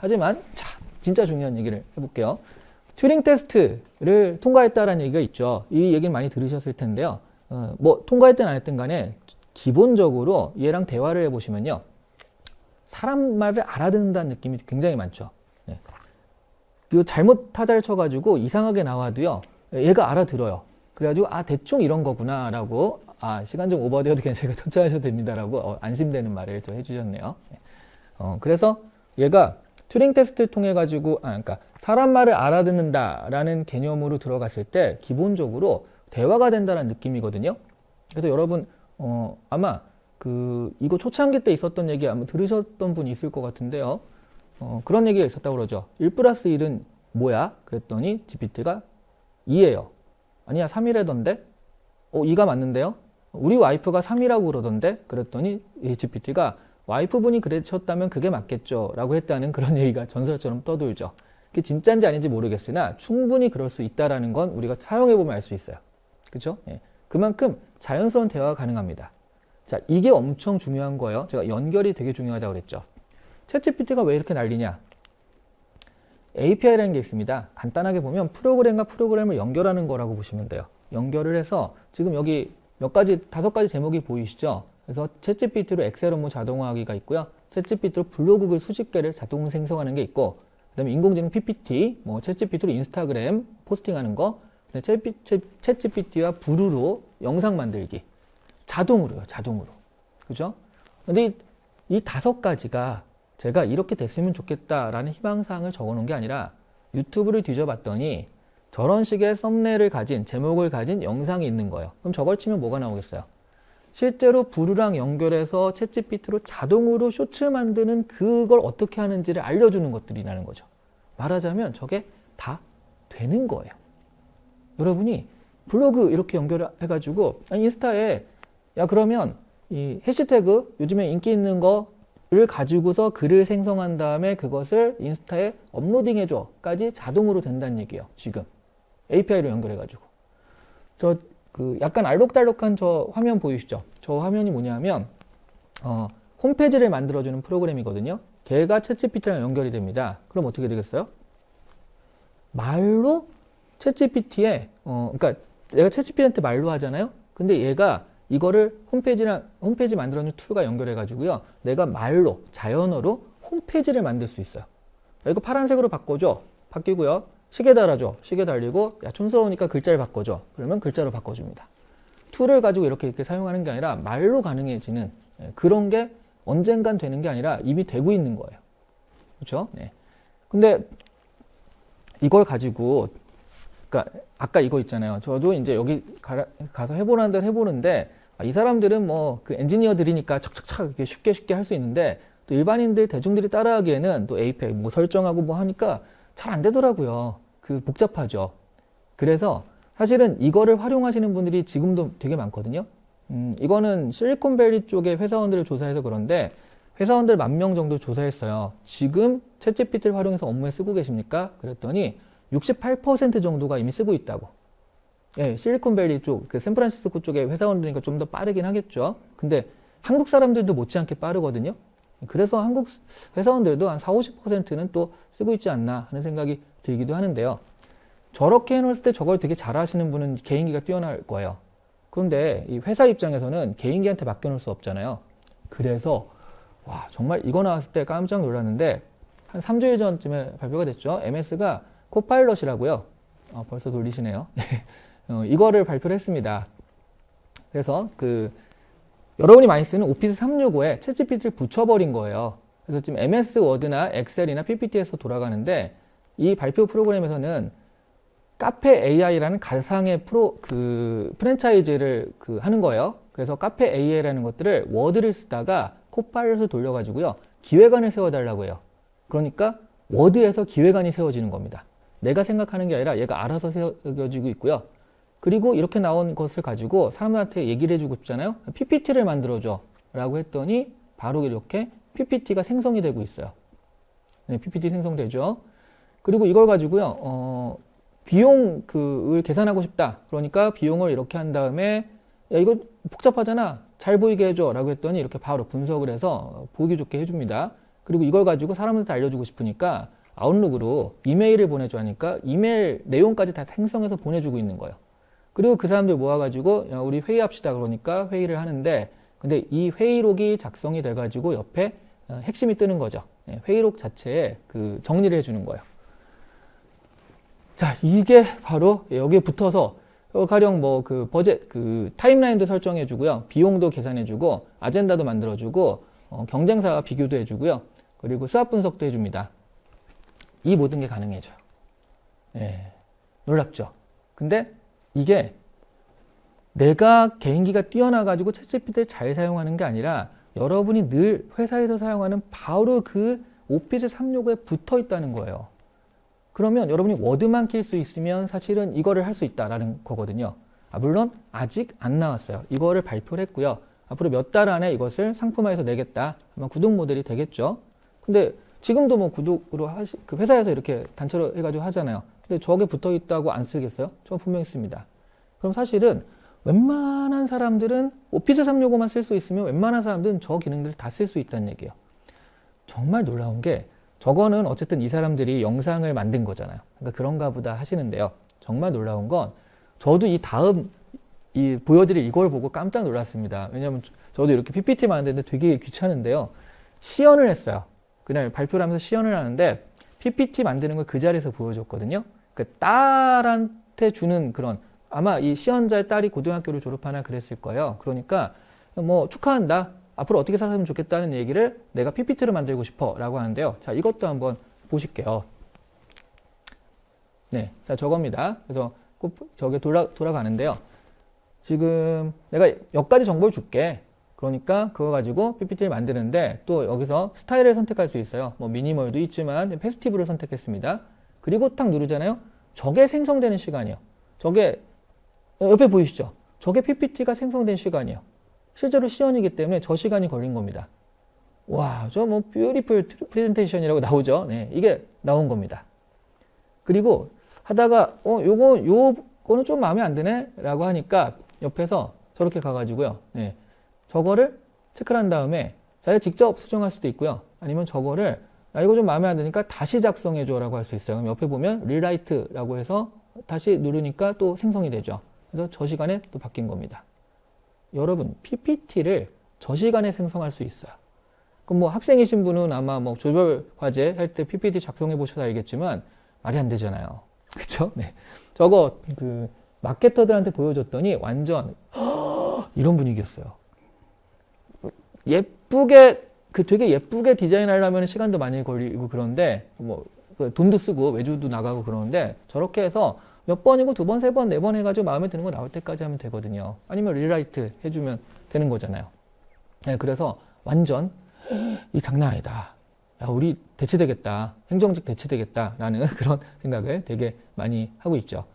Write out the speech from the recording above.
하지만 자, 진짜 중요한 얘기를 해볼게요. 튜링 테스트를 통과했다라는 얘기가 있죠. 이 얘기는 많이 들으셨을 텐데요. 뭐 통과했든 안 했든 간에 기본적으로 얘랑 대화를 해보시면요. 사람 말을 알아듣는다는 느낌이 굉장히 많죠. 네. 그 잘못 타자를 쳐가지고 이상하게 나와도요. 얘가 알아들어요. 그래가지고 아 대충 이런 거구나 라고 아 시간 좀 오버되어도 괜찮으니까 천천히 하셔도 됩니다 라고 안심되는 말을 또 해주셨네요. 그래서 얘가 튜링 테스트를 통해 가지고 그러니까 사람 말을 알아듣는다라는 개념으로 들어갔을 때 기본적으로 대화가 된다는 느낌이거든요. 그래서 여러분 아마 이거 초창기 때 있었던 얘기 아마 들으셨던 분이 있을 것 같은데요. 그런 얘기가 있었다고 그러죠. 1 플러스 1은 뭐야? 그랬더니 GPT가 2예요. 아니야 3이라던데? 2가 맞는데요? 우리 와이프가 3이라고 그러던데? 그랬더니 이 GPT가 와이프분이 그러셨다면 그게 맞겠죠 라고 했다는 그런 얘기가 전설처럼 떠돌죠. 그게 진짜인지 아닌지 모르겠으나 충분히 그럴 수 있다는 건 우리가 사용해보면 알 수 있어요. 그렇죠? 예. 그만큼 자연스러운 대화가 가능합니다. 자, 이게 엄청 중요한 거예요. 제가 연결이 되게 중요하다고 그랬죠. 챗GPT가 왜 이렇게 난리냐? API라는 게 있습니다. 간단하게 보면 프로그램과 프로그램을 연결하는 거라고 보시면 돼요. 연결을 해서 지금 여기 몇 가지, 5가지 제목이 보이시죠? 그래서 챗GPT로 엑셀 업무 자동화하기가 있고요. 챗GPT로 블로그글 수십 개를 자동 생성하는 게 있고, 그 다음에 인공지능 PPT, 뭐 챗GPT로 인스타그램 포스팅하는 거, 챗GPT와 부루로 영상 만들기. 자동으로요, 자동으로. 그죠? 근데 이 5가지가 제가 이렇게 됐으면 좋겠다라는 희망사항을 적어 놓은 게 아니라 유튜브를 뒤져봤더니 저런 식의 썸네일을 가진, 제목을 가진 영상이 있는 거예요. 그럼 저걸 치면 뭐가 나오겠어요? 실제로 부루랑 연결해서 챗GPT로 자동으로 쇼츠 만드는 그걸 어떻게 하는지를 알려주는 것들이라는 거죠. 말하자면 저게 다 되는 거예요. 여러분이 블로그 이렇게 연결해가지고 인스타에 야 그러면 이 해시태그 요즘에 인기 있는 거를 가지고서 글을 생성한 다음에 그것을 인스타에 업로딩해줘까지 자동으로 된다는 얘기예요. 지금 API로 연결해가지고 약간 알록달록한 저 화면 보이시죠? 저 화면이 뭐냐면 홈페이지를 만들어주는 프로그램이거든요. 걔가 챗GPT랑 연결이 됩니다. 그럼 어떻게 되겠어요? 말로 챗GPT에 그러니까 내가 챗GPT한테 말로 하잖아요. 근데 얘가 이거를 홈페이지 만들어주는 툴과 연결해가지고요. 내가 말로 자연어로 홈페이지를 만들 수 있어요. 이거 파란색으로 바꿔줘. 바뀌고요. 시계 달아줘. 시계 달리고 야 촌스러우니까 글자를 바꿔줘. 그러면 글자로 바꿔줍니다. 툴을 가지고 이렇게 사용하는 게 아니라 말로 가능해지는 그런 게 언젠간 되는 게 아니라 이미 되고 있는 거예요. 그렇죠? 네. 근데 이걸 가지고 그러니까 아까 이거 있잖아요. 저도 이제 여기 가서 해보라는 대로 해보는데 이 사람들은 뭐 그 엔지니어들이니까 척척척 이렇게 쉽게 할 수 있는데 또 일반인들 대중들이 따라하기에는 또 API 뭐 설정하고 뭐 하니까 잘 안 되더라고요. 복잡하죠. 그래서 사실은 이거를 활용하시는 분들이 지금도 되게 많거든요. 이거는 실리콘밸리 쪽의 회사원들을 조사해서 그런데 회사원들 10,000명 정도 조사했어요. 지금 챗GPT를 활용해서 업무에 쓰고 계십니까? 그랬더니 68% 정도가 이미 쓰고 있다고. 예, 실리콘밸리 쪽, 샌프란시스코 쪽의 회사원들이니까 좀 더 빠르긴 하겠죠. 근데 한국 사람들도 못지않게 빠르거든요. 그래서 한국 회사원들도 한 40~50%는 또 쓰고 있지 않나 하는 생각이 들기도 하는데요. 저렇게 해놓을 때 저걸 되게 잘하시는 분은 개인기가 뛰어날 거예요. 그런데 이 회사 입장에서는 개인기한테 맡겨놓을 수 없잖아요. 그래서 와 정말 이거 나왔을 때 깜짝 놀랐는데 한 3주일 전쯤에 발표가 됐죠. MS가 코파일럿이라고요. 벌써 돌리시네요. 이거를 발표를 했습니다. 그래서 여러분이 많이 쓰는 오피스 365에 챗GPT를 붙여버린 거예요. 그래서 지금 MS 워드나 엑셀이나 PPT에서 돌아가는데 이 발표 프로그램에서는 카페 AI라는 가상의 프랜차이즈를 하는 거예요. 그래서 카페 AI라는 것들을 워드를 쓰다가 코파일럿을 돌려가지고요. 기획안을 세워달라고 해요. 그러니까 워드에서 기획안이 세워지는 겁니다. 내가 생각하는 게 아니라 얘가 알아서 세워지고 있고요. 그리고 이렇게 나온 것을 가지고 사람들한테 얘기를 해주고 싶잖아요. PPT를 만들어줘 라고 했더니 바로 이렇게 PPT가 생성이 되고 있어요. 네, PPT 생성되죠. 그리고 이걸 가지고요. 비용을 계산하고 싶다. 그러니까 비용을 이렇게 한 다음에 야 이거 복잡하잖아. 잘 보이게 해줘 라고 했더니 이렇게 바로 분석을 해서 보기 좋게 해줍니다. 그리고 이걸 가지고 사람들한테 알려주고 싶으니까 아웃룩으로 이메일을 보내줘 하니까 이메일 내용까지 다 생성해서 보내주고 있는 거예요. 그리고 그 사람들 모아가지고 야, 우리 회의합시다 그러니까 회의를 하는데 근데 이 회의록이 작성이 돼가지고 옆에 핵심이 뜨는 거죠. 회의록 자체에 그 정리를 해주는 거예요. 자, 이게 바로 여기에 붙어서 가령 뭐 그 버젯, 그 타임라인도 설정해주고요. 비용도 계산해주고, 아젠다도 만들어주고, 경쟁사와 비교도 해주고요. 그리고 수압 분석도 해줍니다. 이 모든 게 가능해져요. 예, 놀랍죠? 근데 이게 내가 개인기가 뛰어나가지고 챗GPT를 잘 사용하는 게 아니라 여러분이 늘 회사에서 사용하는 바로 그 오피스 365에 붙어 있다는 거예요. 그러면 여러분이 워드만 킬 수 있으면 사실은 이거를 할 수 있다라는 거거든요. 물론 아직 안 나왔어요. 이거를 발표를 했고요. 앞으로 몇 달 안에 이것을 상품화해서 내겠다. 아마 구독 모델이 되겠죠. 근데 지금도 뭐 구독으로 그 회사에서 이렇게 단체로 해가지고 하잖아요. 근데 저게 붙어 있다고 안 쓰겠어요? 저 분명히 씁니다. 그럼 사실은 웬만한 사람들은 오피스 365만 쓸 수 있으면 웬만한 사람들은 저 기능들을 다 쓸 수 있다는 얘기예요. 정말 놀라운 게 저거는 어쨌든 이 사람들이 영상을 만든 거잖아요. 그러니까 그런가 보다 하시는데요. 정말 놀라운 건 저도 이 다음 보여드릴 이걸 보고 깜짝 놀랐습니다. 왜냐하면 저도 이렇게 PPT 만드는데 되게 귀찮은데요. 시연을 했어요. 그날 발표를 하면서 시연을 하는데 PPT 만드는 걸 그 자리에서 보여줬거든요. 그 딸한테 주는 그런 아마 이 시연자의 딸이 고등학교를 졸업하나 그랬을 거예요. 그러니까 뭐 축하한다. 앞으로 어떻게 살았으면 좋겠다는 얘기를 내가 PPT로 만들고 싶어 라고 하는데요. 자, 이것도 한번 보실게요. 네, 자, 저겁니다. 그래서 꼭 저게 돌아가는데요. 지금 내가 몇 가지 정보를 줄게. 그러니까 그거 가지고 PPT를 만드는데 또 여기서 스타일을 선택할 수 있어요. 뭐 미니멀도 있지만 페스티브를 선택했습니다. 그리고 딱 누르잖아요. 저게 생성되는 시간이에요. 저게 옆에 보이시죠? 저게 PPT가 생성된 시간이에요. 실제로 시연이기 때문에 저 시간이 걸린 겁니다. 와, 저 뭐 뷰티풀 프레젠테이션이라고 나오죠. 네, 이게 나온 겁니다. 그리고 하다가 요거는 좀 마음에 안 드네 라고 하니까 옆에서 저렇게 가가지고요. 네, 저거를 체크를 한 다음에 자기가 직접 수정할 수도 있고요. 아니면 저거를 이거 좀 마음에 안 드니까 다시 작성해줘 라고 할 수 있어요. 그럼 옆에 보면 리라이트라고 해서 다시 누르니까 또 생성이 되죠. 그래서 저 시간에 또 바뀐 겁니다. 여러분, PPT를 저 시간에 생성할 수 있어요. 그럼 뭐 학생이신 분은 아마 뭐 조별 과제 할 때 PPT 작성해 보셔서 알겠지만 말이 안 되잖아요. 그쵸? 네. 저거 그 마케터들한테 보여줬더니 완전 이런 분위기였어요. 예쁘게 되게 예쁘게 디자인하려면 시간도 많이 걸리고 그런데 뭐 돈도 쓰고 외주도 나가고 그러는데 저렇게 해서 몇 번이고 두 번, 세 번, 네 번 해가지고 마음에 드는 거 나올 때까지 하면 되거든요. 아니면 리라이트 해주면 되는 거잖아요. 네, 그래서 완전 이 장난 아니다. 야, 우리 대체되겠다. 행정직 대체되겠다라는 그런 생각을 되게 많이 하고 있죠.